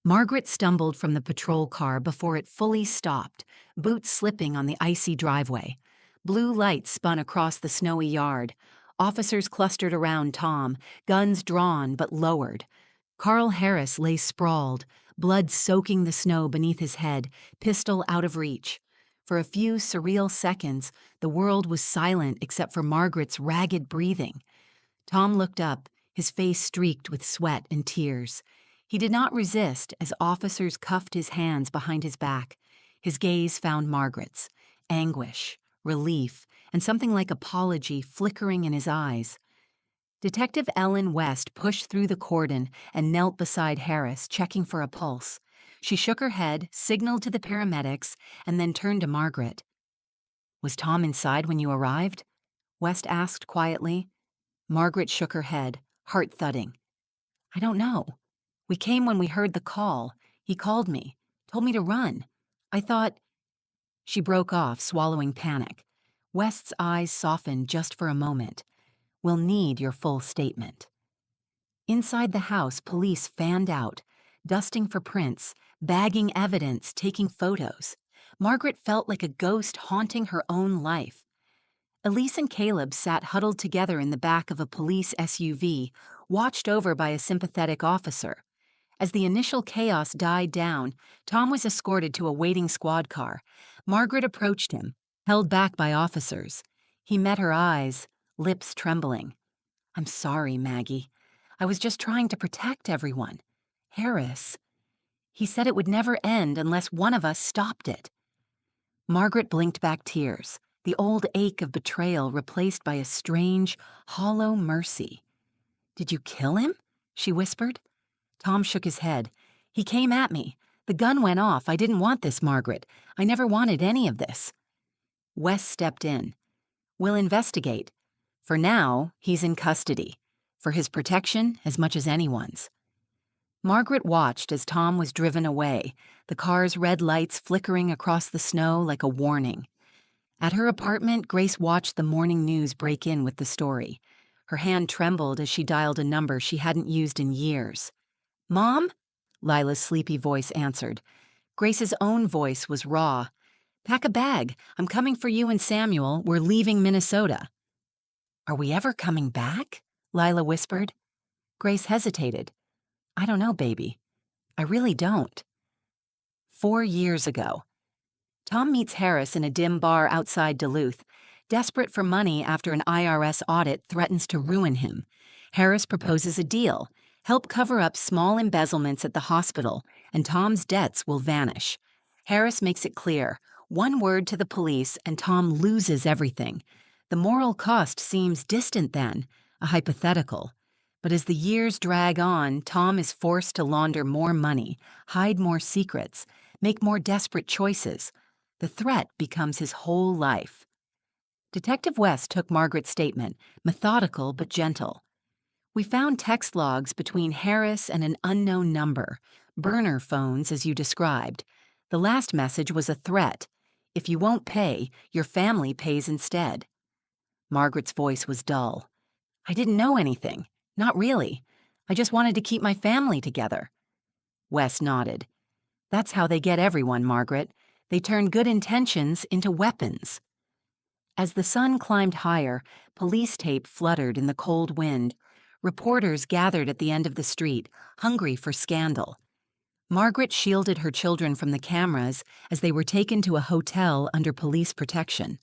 Margaret stumbled from the patrol car before it fully stopped, boots slipping on the icy driveway. Blue lights spun across the snowy yard. Officers clustered around Tom, guns drawn but lowered. Carl Harris lay sprawled, blood soaking the snow beneath his head, pistol out of reach. For a few surreal seconds, the world was silent except for Margaret's ragged breathing. Tom looked up, his face streaked with sweat and tears. He did not resist as officers cuffed his hands behind his back. His gaze found Margaret's, anguish, relief, and something like apology flickering in his eyes. Detective Ellen West pushed through the cordon and knelt beside Harris, checking for a pulse. She shook her head, signaled to the paramedics, and then turned to Margaret. "Was Tom inside when you arrived?" West asked quietly. Margaret shook her head, heart thudding. "I don't know. We came when we heard the call. He called me, told me to run. I thought—" She broke off, swallowing panic. West's eyes softened just for a moment. "We'll need your full statement." Inside the house, police fanned out, dusting for prints, bagging evidence, taking photos. Margaret felt like a ghost haunting her own life. Elise and Caleb sat huddled together in the back of a police SUV, watched over by a sympathetic officer. As the initial chaos died down, Tom was escorted to a waiting squad car. Margaret approached him, held back by officers. He met her eyes, lips trembling. "I'm sorry, Maggie. I was just trying to protect everyone. Harris. He said it would never end unless one of us stopped it." Margaret blinked back tears, the old ache of betrayal replaced by a strange, hollow mercy. "Did you kill him?" she whispered. Tom shook his head. "He came at me. The gun went off. I didn't want this, Margaret. I never wanted any of this." Wes stepped in. "We'll investigate. For now, he's in custody. For his protection as much as anyone's." Margaret watched as Tom was driven away, the car's red lights flickering across the snow like a warning. At her apartment, Grace watched the morning news break in with the story. Her hand trembled as she dialed a number she hadn't used in years. "Mom?" Lila's sleepy voice answered. Grace's own voice was raw. "Pack a bag. I'm coming for you and Samuel. We're leaving Minnesota." "Are we ever coming back?" Lila whispered. Grace hesitated. "I don't know, baby. I really don't." 4 years ago. Tom meets Harris in a dim bar outside Duluth. Desperate for money after an IRS audit threatens to ruin him, Harris proposes a deal: help cover up small embezzlements at the hospital, and Tom's debts will vanish. Harris makes it clear: one word to the police and Tom loses everything. The moral cost seems distant then, a hypothetical. But as the years drag on, Tom is forced to launder more money, hide more secrets, make more desperate choices. The threat becomes his whole life. Detective West took Margaret's statement, methodical but gentle. "We found text logs between Harris and an unknown number, burner phones as you described. The last message was a threat. If you won't pay, your family pays instead." Margaret's voice was dull. "I didn't know anything. Not really. I just wanted to keep my family together." Wes nodded. "That's how they get everyone, Margaret. They turn good intentions into weapons." As the sun climbed higher, police tape fluttered in the cold wind. Reporters gathered at the end of the street, hungry for scandal. Margaret shielded her children from the cameras as they were taken to a hotel under police protection.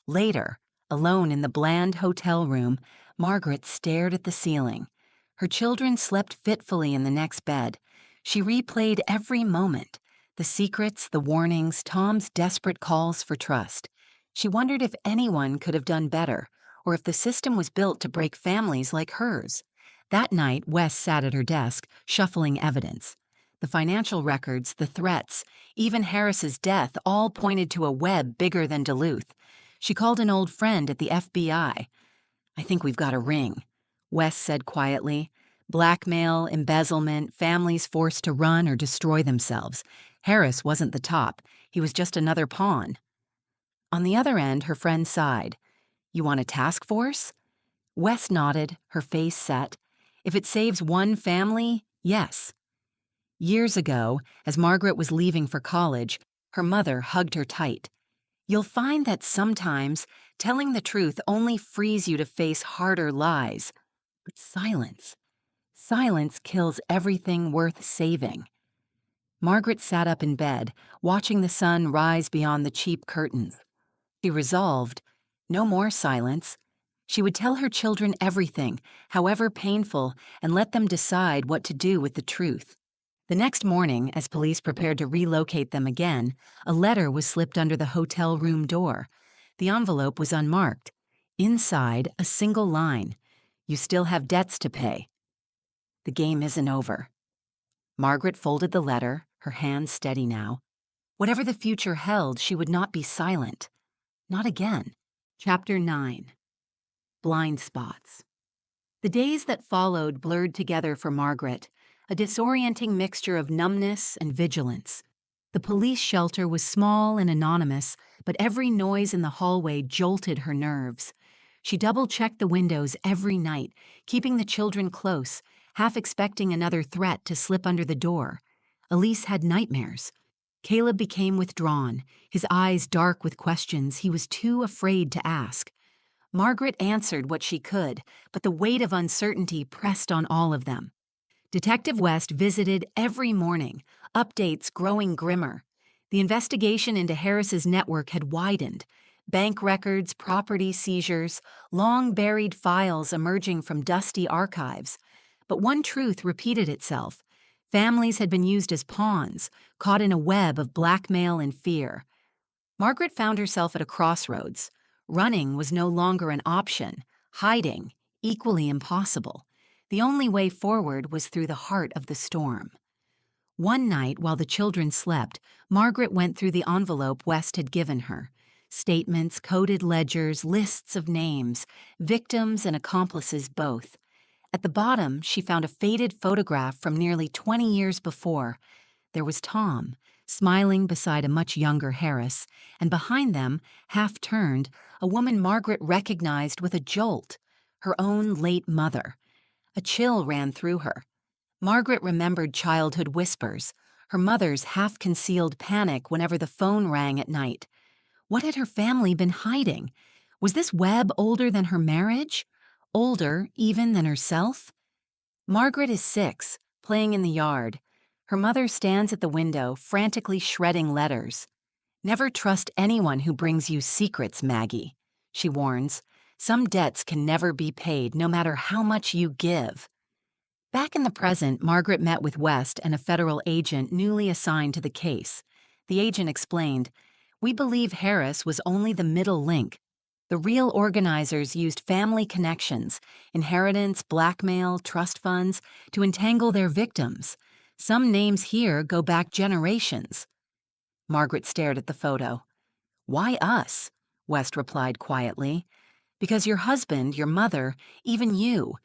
Later, alone in the bland hotel room, Margaret stared at the ceiling. Her children slept fitfully in the next bed. She replayed every moment: the secrets, the warnings, Tom's desperate calls for trust. She wondered if anyone could have done better, or if the system was built to break families like hers. That night, Wes sat at her desk, shuffling evidence. The financial records, the threats, even Harris's death all pointed to a web bigger than Duluth. She called an old friend at the FBI. "I think we've got a ring," Wes said quietly. "Blackmail, embezzlement, families forced to run or destroy themselves. Harris wasn't the top. He was just another pawn." On the other end, her friend sighed. "You want a task force?" Wes nodded, her face set. "If it saves one family, yes." Years ago, as Margaret was leaving for college, her mother hugged her tight. "You'll find that sometimes telling the truth only frees you to face harder lies. But silence kills everything worth saving." Margaret sat up in bed, watching the sun rise beyond the cheap curtains. She resolved, no more silence. She would tell her children everything, however painful, and let them decide what to do with the truth. The next morning, as police prepared to relocate them again, a letter was slipped under the hotel room door. The envelope was unmarked. Inside, a single line: "You still have debts to pay. The game isn't over." Margaret folded the letter, her hands steady now. Whatever the future held, she would not be silent. Not again. Chapter 9. Blind Spots. The days that followed blurred together for Margaret, a disorienting mixture of numbness and vigilance. The police shelter was small and anonymous, but every noise in the hallway jolted her nerves. She double-checked the windows every night, keeping the children close, half expecting another threat to slip under the door. Elise had nightmares. Caleb became withdrawn, his eyes dark with questions he was too afraid to ask. Margaret answered what she could, but the weight of uncertainty pressed on all of them. Detective West visited every morning, updates growing grimmer. The investigation into Harris's network had widened. Bank records, property seizures, long-buried files emerging from dusty archives. But one truth repeated itself. Families had been used as pawns, caught in a web of blackmail and fear. Margaret found herself at a crossroads. Running was no longer an option. Hiding, equally impossible. The only way forward was through the heart of the storm. One night, while the children slept, Margaret went through the envelope West had given her. Statements, coded ledgers, lists of names, victims and accomplices both. At the bottom, she found a faded photograph from nearly 20 years before. There was Tom, smiling beside a much younger Harris, and behind them, half-turned, a woman Margaret recognized with a jolt, her own late mother. A chill ran through her. Margaret remembered childhood whispers, her mother's half-concealed panic whenever the phone rang at night. What had her family been hiding? Was this web older than her marriage? Older, even, than herself? Margaret is 6, playing in the yard. Her mother stands at the window, frantically shredding letters. "Never trust anyone who brings you secrets, Maggie," she warns. "Some debts can never be paid, no matter how much you give." Back in the present, Margaret met with West and a federal agent newly assigned to the case. The agent explained, "We believe Harris was only the middle link. The real organizers used family connections, inheritance, blackmail, trust funds, to entangle their victims. Some names here go back generations." Margaret stared at the photo. "Why us?" West replied quietly. "Because your husband, your mother, even you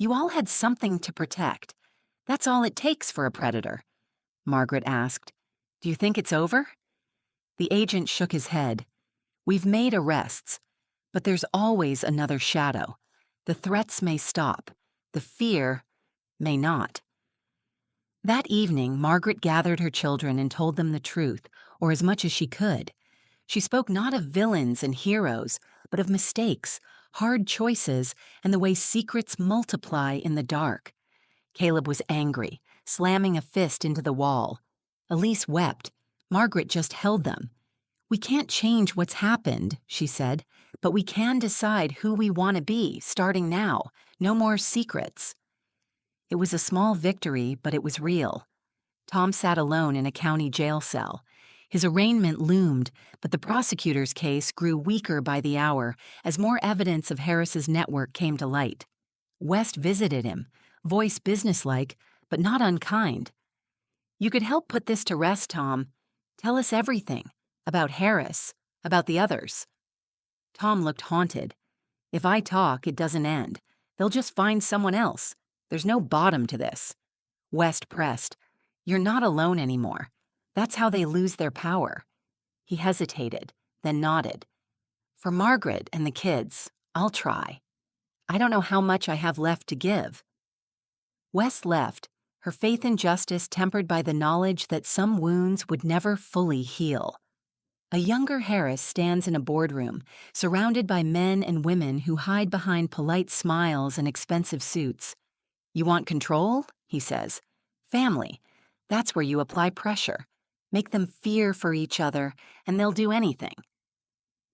all had something to protect. That's all it takes for a predator." Margaret asked, "Do you think it's over?" The agent shook his head. "We've made arrests, but there's always another shadow. The threats may stop. The fear may not." That evening, Margaret gathered her children and told them the truth, or as much as she could. She spoke not of villains and heroes, but of mistakes, hard choices, and the way secrets multiply in the dark. Caleb was angry, slamming a fist into the wall. Elise wept. Margaret just held them. "We can't change what's happened," she said, "but we can decide who we want to be, starting now. No more secrets." It was a small victory, but it was real. Tom sat alone in a county jail cell. His arraignment loomed, but the prosecutor's case grew weaker by the hour as more evidence of Harris's network came to light. West visited him, voice businesslike, but not unkind. You could help put this to rest, Tom. Tell us everything. About Harris. About the others. Tom looked haunted. If I talk, it doesn't end. They'll just find someone else. There's no bottom to this. West pressed. You're not alone anymore. That's how they lose their power. He hesitated, then nodded. For Margaret and the kids, I'll try. I don't know how much I have left to give. West left, her faith in justice tempered by the knowledge that some wounds would never fully heal. A younger Harris stands in a boardroom, surrounded by men and women who hide behind polite smiles and expensive suits. You want control? He says. Family. That's where you apply pressure. Make them fear for each other, and they'll do anything.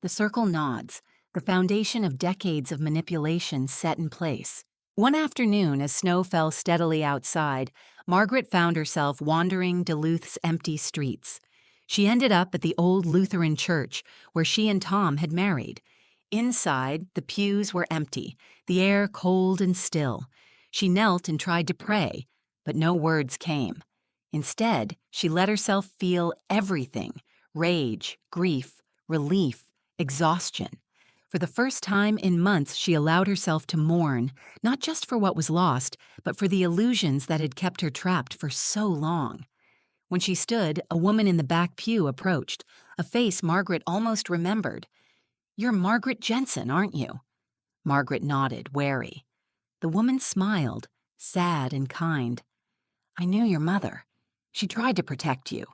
The circle nods, the foundation of decades of manipulation set in place. One afternoon, as snow fell steadily outside, Margaret found herself wandering Duluth's empty streets. She ended up at the old Lutheran church where she and Tom had married. Inside, the pews were empty, the air cold and still. She knelt and tried to pray, but no words came. Instead, she let herself feel everything: rage, grief, relief, exhaustion. For the first time in months, she allowed herself to mourn, not just for what was lost, but for the illusions that had kept her trapped for so long. When she stood, a woman in the back pew approached, a face Margaret almost remembered. "You're Margaret Jensen, aren't you?" Margaret nodded, wary. The woman smiled, sad and kind. "I knew your mother. She tried to protect you.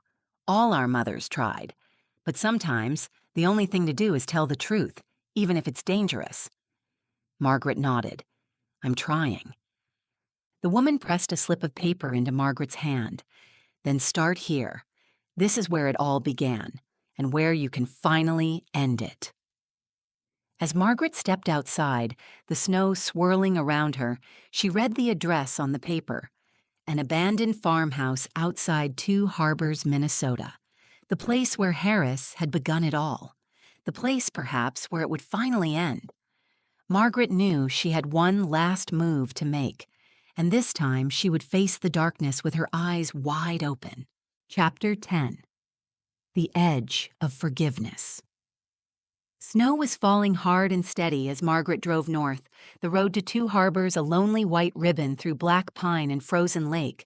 All our mothers tried. But sometimes, the only thing to do is tell the truth, even if it's dangerous." Margaret nodded. "I'm trying." The woman pressed a slip of paper into Margaret's hand. "Then start here. This is where it all began, and where you can finally end it." As Margaret stepped outside, the snow swirling around her, she read the address on the paper. An abandoned farmhouse outside Two Harbors, Minnesota. The place where Harris had begun it all. The place, perhaps, where it would finally end. Margaret knew she had one last move to make, and this time she would face the darkness with her eyes wide open. Chapter 10. The Edge of Forgiveness. Snow was falling hard and steady as Margaret drove north, the road to Two Harbors a lonely white ribbon through black pine and frozen lake.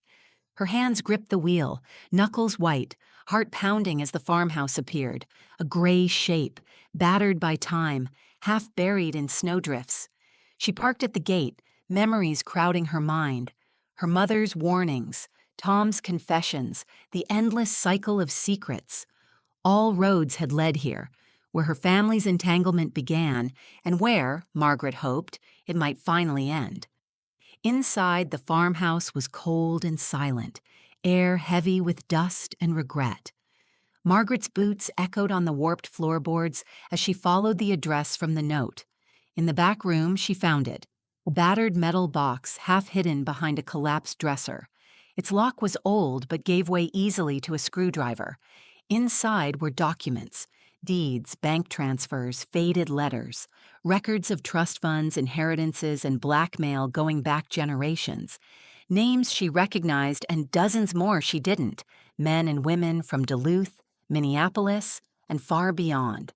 Her hands gripped the wheel, knuckles white, heart pounding as the farmhouse appeared, a gray shape, battered by time, half buried in snowdrifts. She parked at the gate, memories crowding her mind. Her mother's warnings, Tom's confessions, the endless cycle of secrets. All roads had led here, where her family's entanglement began and where, Margaret hoped, it might finally end. Inside, the farmhouse was cold and silent, air heavy with dust and regret. Margaret's boots echoed on the warped floorboards as she followed the address from the note. In the back room, she found it, a battered metal box half hidden behind a collapsed dresser. Its lock was old but gave way easily to a screwdriver. Inside were documents, deeds, bank transfers, faded letters, records of trust funds, inheritances, and blackmail going back generations. Names she recognized and dozens more she didn't, men and women from Duluth, Minneapolis, and far beyond.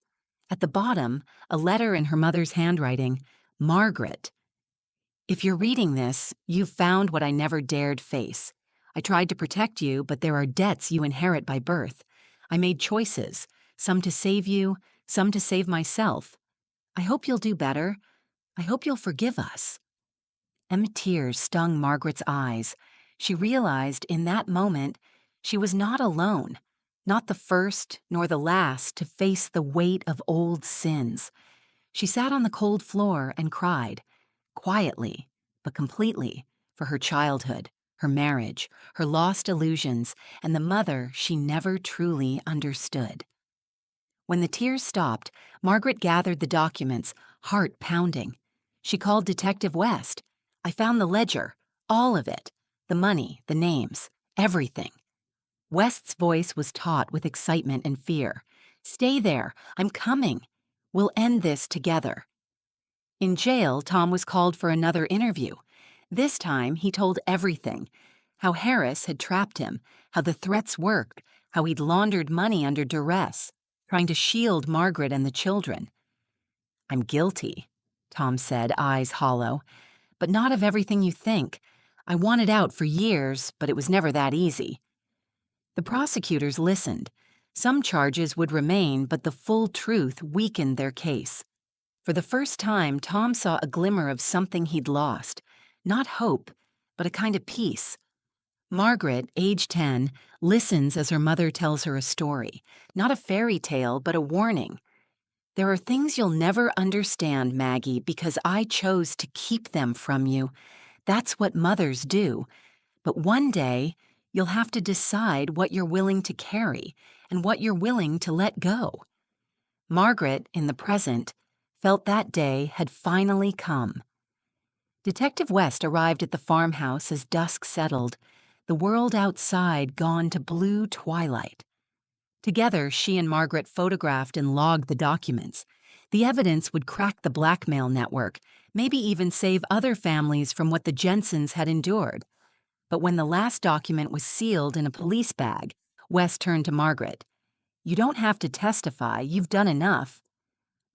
At the bottom, a letter in her mother's handwriting, Margaret. If you're reading this, you've found what I never dared face. I tried to protect you, but there are debts you inherit by birth. I made choices, some to save you, some to save myself. I hope you'll do better. I hope you'll forgive us. Tears stung Margaret's eyes. She realized in that moment she was not alone, not the first nor the last to face the weight of old sins. She sat on the cold floor and cried, quietly but completely, for her childhood, her marriage, her lost illusions, and the mother she never truly understood. When the tears stopped, Margaret gathered the documents, heart pounding. She called Detective West. I found the ledger, all of it, the money, the names, everything. West's voice was taut with excitement and fear. Stay there, I'm coming. We'll end this together. In jail, Tom was called for another interview. This time, he told everything. How Harris had trapped him, how the threats worked, how he'd laundered money under duress, trying to shield Margaret and the children. "I'm guilty," Tom said, eyes hollow, "but not of everything you think. I wanted out for years, but it was never that easy." The prosecutors listened. Some charges would remain, but the full truth weakened their case. For the first time, Tom saw a glimmer of something he'd lost. Not hope, but a kind of peace. Margaret, age 10, listens as her mother tells her a story. Not a fairy tale, but a warning. "There are things you'll never understand, Maggie, because I chose to keep them from you. That's what mothers do. But one day, you'll have to decide what you're willing to carry and what you're willing to let go." Margaret, in the present, felt that day had finally come. Detective West arrived at the farmhouse as dusk settled, the world outside gone to blue twilight. Together, she and Margaret photographed and logged the documents. The evidence would crack the blackmail network, maybe even save other families from what the Jensens had endured. But when the last document was sealed in a police bag, West turned to Margaret. "You don't have to testify, you've done enough."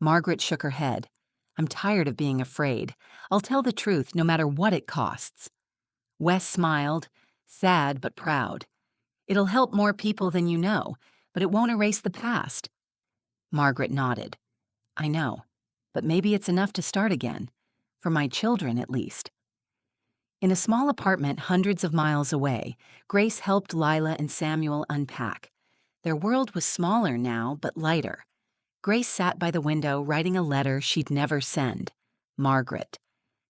Margaret shook her head. "I'm tired of being afraid. I'll tell the truth no matter what it costs." Wes smiled, sad but proud. "It'll help more people than you know, but it won't erase the past." Margaret nodded. "I know, but maybe it's enough to start again. For my children, at least." In a small apartment hundreds of miles away, Grace helped Lila and Samuel unpack. Their world was smaller now, but lighter. Grace sat by the window writing a letter she'd never send. "Margaret,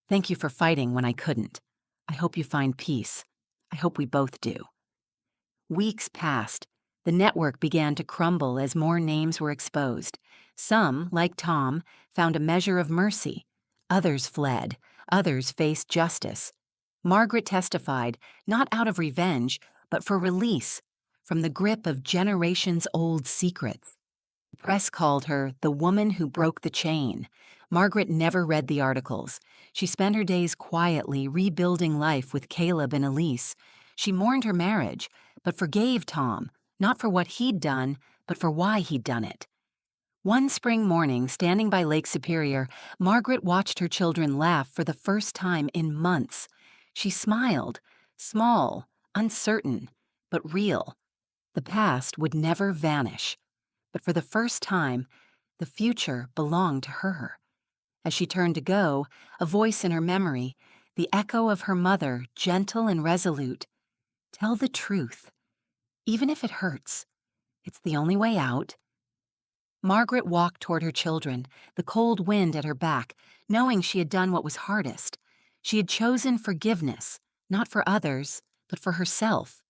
thank you for fighting when I couldn't. I hope you find peace. I hope we both do." Weeks passed. The network began to crumble as more names were exposed. Some, like Tom, found a measure of mercy. Others fled. Others faced justice. Margaret testified, not out of revenge, but for release from the grip of generations-old secrets. The press called her the woman who broke the chain. Margaret never read the articles. She spent her days quietly rebuilding life with Caleb and Elise. She mourned her marriage, but forgave Tom, not for what he'd done, but for why he'd done it. One spring morning, standing by Lake Superior, Margaret watched her children laugh for the first time in months. She smiled, small, uncertain, but real. The past would never vanish. But for the first time, the future belonged to her. As she turned to go, a voice in her memory, the echo of her mother, gentle and resolute. "Tell the truth. Even if it hurts. It's the only way out." Margaret walked toward her children, the cold wind at her back, knowing she had done what was hardest. She had chosen forgiveness, not for others, but for herself.